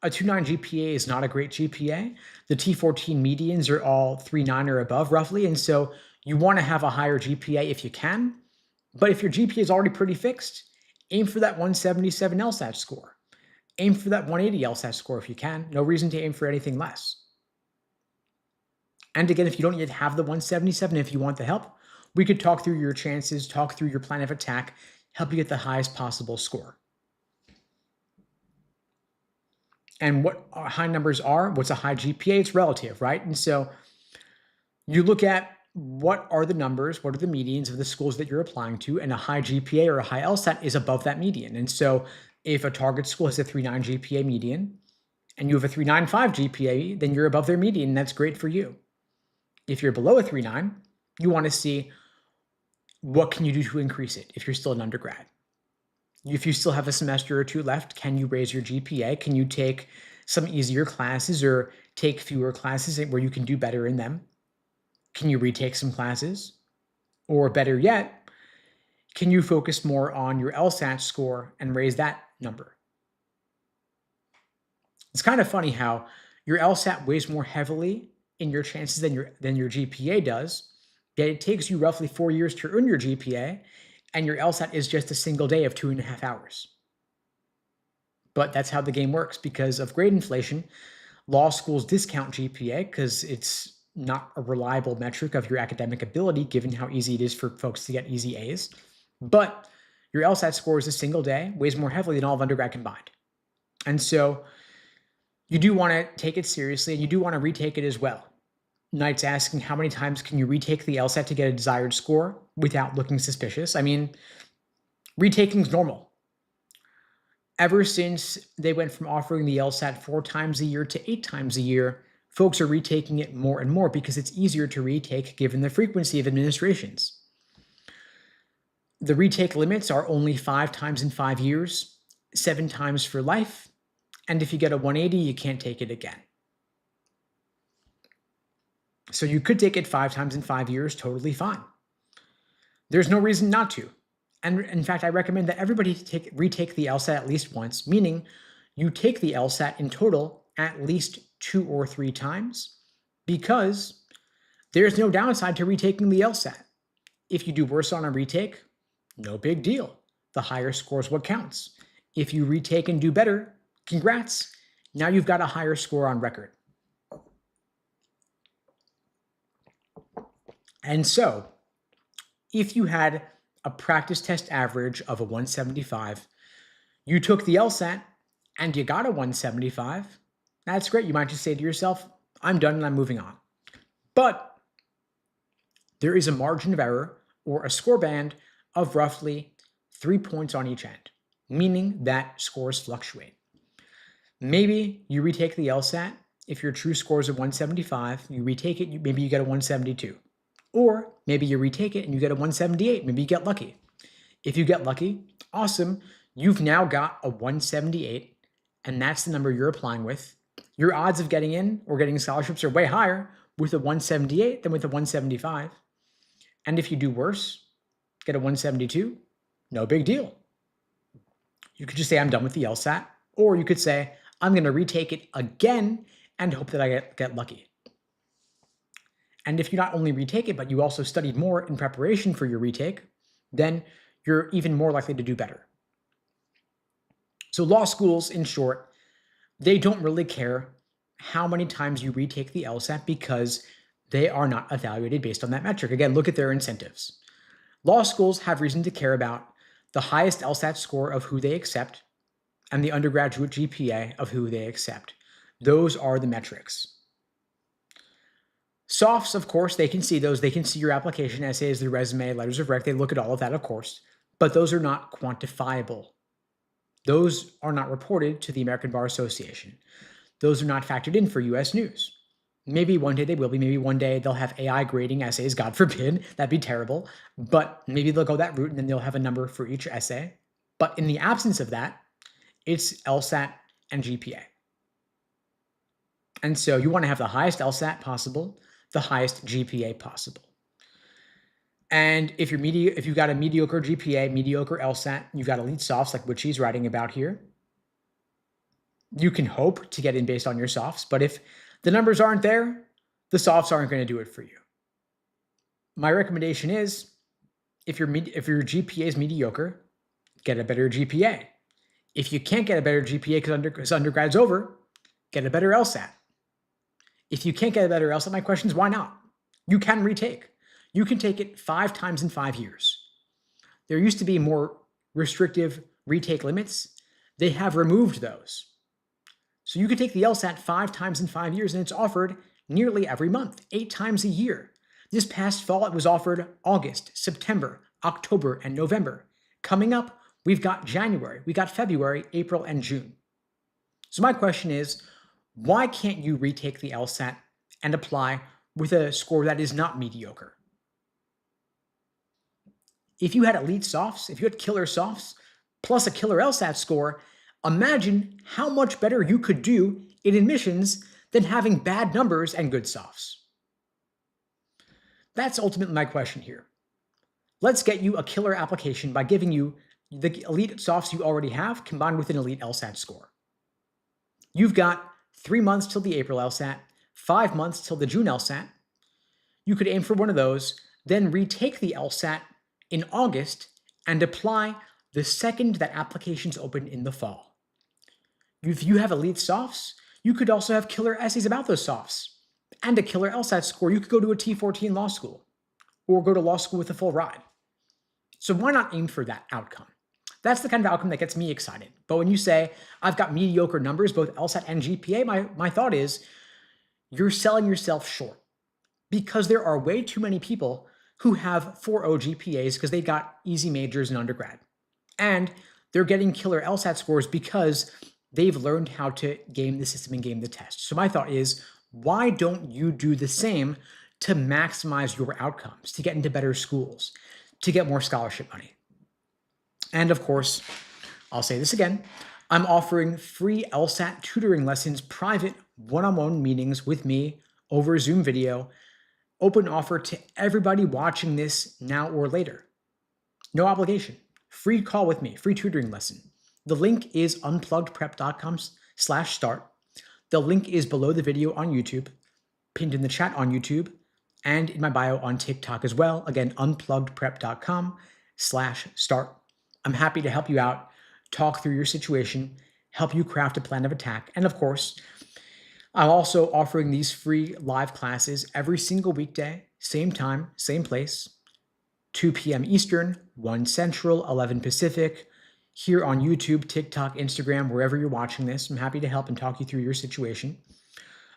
Speaker 1: A 2.9 GPA is not a great GPA. The T14 medians are all 3.9 or above roughly, and so you want to have a higher GPA if you can. But if your GPA is already pretty fixed, aim for that 177 LSAT score. Aim for that 180 LSAT score if you can. No reason to aim for anything less. And again, if you don't yet have the 177, if you want the help, we could talk through your chances, talk through your plan of attack, help you get the highest possible score. And what high numbers are, what's a high GPA? It's relative, right? And so you look at what are the numbers, what are the medians of the schools that you're applying to, and a high GPA or a high LSAT is above that median. And so if a target school has a 3.9 GPA median and you have a 3.95 GPA, then you're above their median, and that's great for you. If you're below a 3.9, you want to see what can you do to increase it if you're still an undergrad. If you still have a semester or two left, can you raise your GPA? Can you take some easier classes or take fewer classes where you can do better in them? Can you retake some classes? Or better yet, can you focus more on your LSAT score and raise that number? It's kind of funny how your LSAT weighs more heavily in your chances than your GPA does, yet it takes you roughly 4 years to earn your GPA, and your LSAT is just a single day of 2.5 hours. But that's how the game works because of grade inflation. Law schools discount GPA because it's not a reliable metric of your academic ability, given how easy it is for folks to get easy A's. But your LSAT score is a single day, weighs more heavily than all of undergrad combined. And so you do want to take it seriously, and you do want to retake it as well. Knight's asking, how many times can you retake the LSAT to get a desired score without looking suspicious? I mean, retaking is normal. Ever since they went from offering the LSAT 4 times a year to 8 times a year, folks are retaking it more and more because it's easier to retake given the frequency of administrations. The retake limits are only 5 times in 5 years, 7 times for life, and if you get a 180, you can't take it again. So you could take it 5 times in 5 years, totally fine. There's no reason not to. And in fact, I recommend that everybody retake the LSAT at least once, meaning you take the LSAT in total at least 2 or 3 times, because there's no downside to retaking the LSAT. If you do worse on a retake, no big deal. The higher score is what counts. If you retake and do better, congrats. Now you've got a higher score on record. And so, if you had a practice test average of a 175, you took the LSAT and you got a 175, that's great. You might just say to yourself, I'm done and I'm moving on. But there is a margin of error or a score band of roughly 3 points on each end, meaning that scores fluctuate. Maybe you retake the LSAT. If your true score is a 175, you retake it, maybe you get a 172. Or maybe you retake it and you get a 178. Maybe you get lucky. If you get lucky, awesome. You've now got a 178, and that's the number you're applying with. Your odds of getting in or getting scholarships are way higher with a 178 than with a 175. And if you do worse, get a 172, no big deal. You could just say, I'm done with the LSAT. Or you could say, I'm going to retake it again and hope that I get lucky. And if you not only retake it, but you also studied more in preparation for your retake, then you're even more likely to do better. So law schools, in short, they don't really care how many times you retake the LSAT because they are not evaluated based on that metric. Again, look at their incentives. Law schools have reason to care about the highest LSAT score of who they accept and the undergraduate GPA of who they accept. Those are the metrics. Softs, of course, they can see those. They can see your application essays, the resume, letters of rec. They look at all of that, of course, but those are not quantifiable. Those are not reported to the American Bar Association. Those are not factored in for US News. Maybe one day they will be. Maybe one day they'll have AI grading essays, God forbid. That'd be terrible. But maybe they'll go that route and then they'll have a number for each essay. But in the absence of that, it's LSAT and GPA. And so you want to have the highest LSAT possible, the highest GPA possible. And if you've got a mediocre GPA, mediocre LSAT, you've got elite softs like what she's writing about here, You can hope to get in based on your softs, but if the numbers aren't there, the softs aren't going to do it for you. My recommendation is if your GPA is mediocre, get a better GPA. If you can't get a better GPA because undergrad's over, get a better LSAT. If you can't get a better LSAT, my question is why not? You can retake. You can take it 5 times in 5 years. There used to be more restrictive retake limits. They have removed those. So you could take the LSAT 5 times in 5 years, and it's offered nearly every month, 8 times a year. This past fall, it was offered August, September, October, and November. Coming up, we've got January, we got February, April, and June. So my question is, why can't you retake the LSAT and apply with a score that is not mediocre? If you had elite softs, if you had killer softs, plus a killer LSAT score, imagine how much better you could do in admissions than having bad numbers and good softs. That's ultimately my question here. Let's get you a killer application by giving you the elite softs you already have combined with an elite LSAT score. You've got 3 months till the April LSAT, 5 months till the June LSAT. You could aim for one of those, then retake the LSAT in August and apply the second that applications open in the fall. If you have elite softs, you could also have killer essays about those softs and a killer LSAT score. You could go to a T14 law school or go to law school with a full ride. So why not aim for that outcome? That's the kind of outcome that gets me excited. But when you say, I've got mediocre numbers, both LSAT and GPA, my thought is, you're selling yourself short because there are way too many people who have 4.0 GPAs because they got easy majors in undergrad. And they're getting killer LSAT scores because they've learned how to game the system and game the test. So my thought is, why don't you do the same to maximize your outcomes, to get into better schools, to get more scholarship money? And of course, I'll say this again, I'm offering free LSAT tutoring lessons, private one-on-one meetings with me over Zoom video, open offer to everybody watching this now or later. No obligation. Free call with me, free tutoring lesson. The link is unpluggedprep.com/start. The link is below the video on YouTube, pinned in the chat on YouTube, and in my bio on TikTok as well. Again, unpluggedprep.com/start. I'm happy to help you out, talk through your situation, help you craft a plan of attack. And of course, I'm also offering these free live classes every single weekday, same time, same place, 2 p.m. Eastern, 1 Central, 11 Pacific, here on YouTube, TikTok, Instagram, wherever you're watching this. I'm happy to help and talk you through your situation.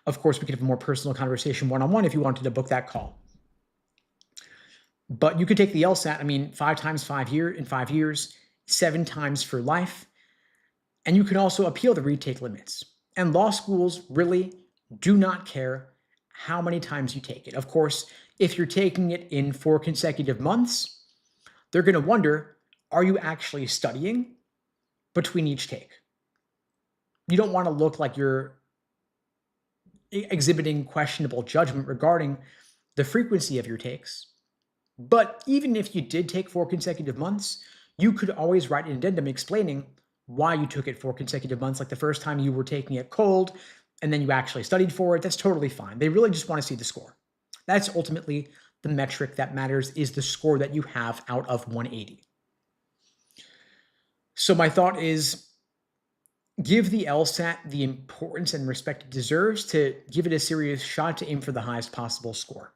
Speaker 1: Of course, we could have a more personal conversation one-on-one if you wanted to book that call. But you could take the LSAT, 5 times 5 in 5 years, 7 times for life. And you can also appeal the retake limits. And law schools really do not care how many times you take it. Of course, if you're taking it in 4 consecutive months, they're going to wonder, are you actually studying between each take? You don't want to look like you're exhibiting questionable judgment regarding the frequency of your takes. But even if you did take 4 consecutive months, you could always write an addendum explaining why you took it 4 consecutive months, like the first time you were taking it cold, and then you actually studied for it. That's totally fine. They really just want to see the score. That's ultimately the metric that matters, is the score that you have out of 180. So my thought is, give the LSAT the importance and respect it deserves, to give it a serious shot to aim for the highest possible score.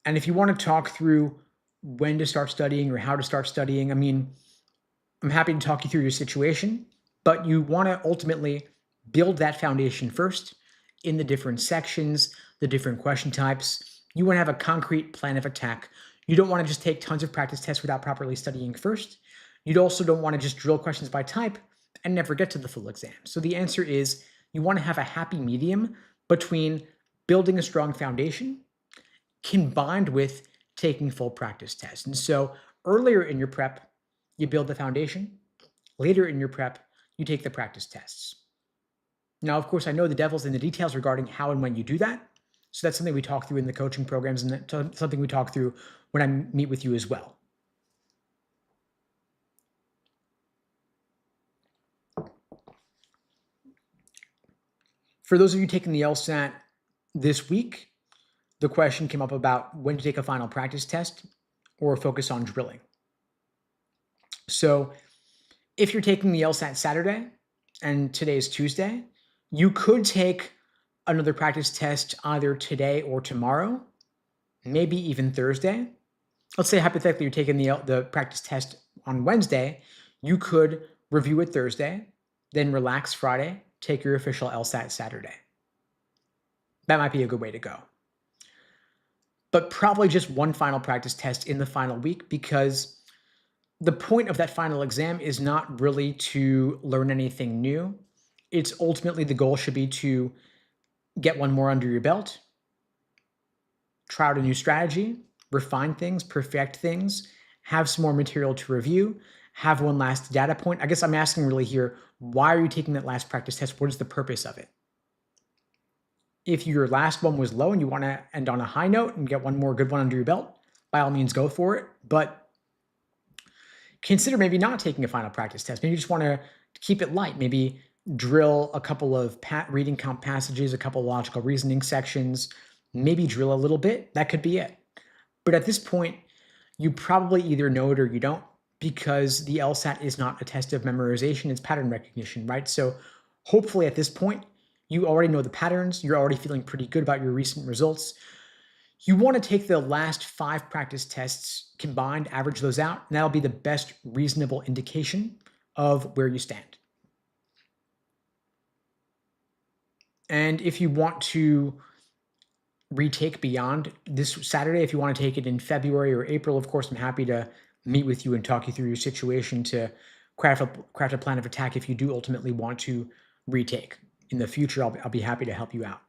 Speaker 1: And if you want to talk through when to start studying or how to start studying, I'm happy to talk you through your situation, but you want to ultimately build that foundation first in the different sections, the different question types. You want to have a concrete plan of attack. You don't want to just take tons of practice tests without properly studying first. You also don't want to just drill questions by type and never get to the full exam. So the answer is, you want to have a happy medium between building a strong foundation combined with taking full practice tests. And so earlier in your prep, you build the foundation. Later in your prep, you take the practice tests. Now, of course, I know the devil's in the details regarding how and when you do that. So that's something we talk through in the coaching programs, and that's something we talk through when I meet with you as well. For those of you taking the LSAT this week, the question came up about when to take a final practice test or focus on drilling. So if you're taking the LSAT Saturday and today is Tuesday, you could take another practice test either today or tomorrow, maybe even Thursday. Let's say hypothetically you're taking the practice test on Wednesday. You could review it Thursday, then relax Friday, take your official LSAT Saturday. That might be a good way to go. But probably just one final practice test in the final week, because the point of that final exam is not really to learn anything new. It's ultimately, the goal should be to get one more under your belt, try out a new strategy, refine things, perfect things, have some more material to review, have one last data point. I guess I'm asking really here, why are you taking that last practice test? What is the purpose of it? If your last one was low and you want to end on a high note and get one more good one under your belt, by all means, go for it. But consider maybe not taking a final practice test. Maybe you just want to keep it light. Maybe drill a couple of reading count passages, a couple of logical reasoning sections, maybe drill a little bit. That could be it. But at this point, you probably either know it or you don't, because the LSAT is not a test of memorization, it's pattern recognition, right? So hopefully at this point, you already know the patterns, you're already feeling pretty good about your recent results. You want to take the last 5 practice tests combined, average those out, and that'll be the best reasonable indication of where you stand. And if you want to retake beyond this Saturday, if you want to take it in February or April, of course, I'm happy to meet with you and talk you through your situation to craft a plan of attack if you do ultimately want to retake. In the future, I'll be happy to help you out.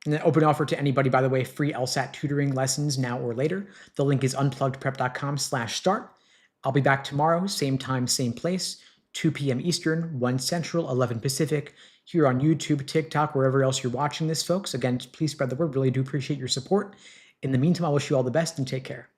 Speaker 1: And then open offer to anybody, by the way, free LSAT tutoring lessons now or later. The link is unpluggedprep.com/start. I'll be back tomorrow, same time, same place, 2 p.m. Eastern, 1 Central, 11 Pacific, here on YouTube, TikTok, wherever else you're watching this, folks. Again, please spread the word. Really do appreciate your support. In the meantime, I wish you all the best and take care.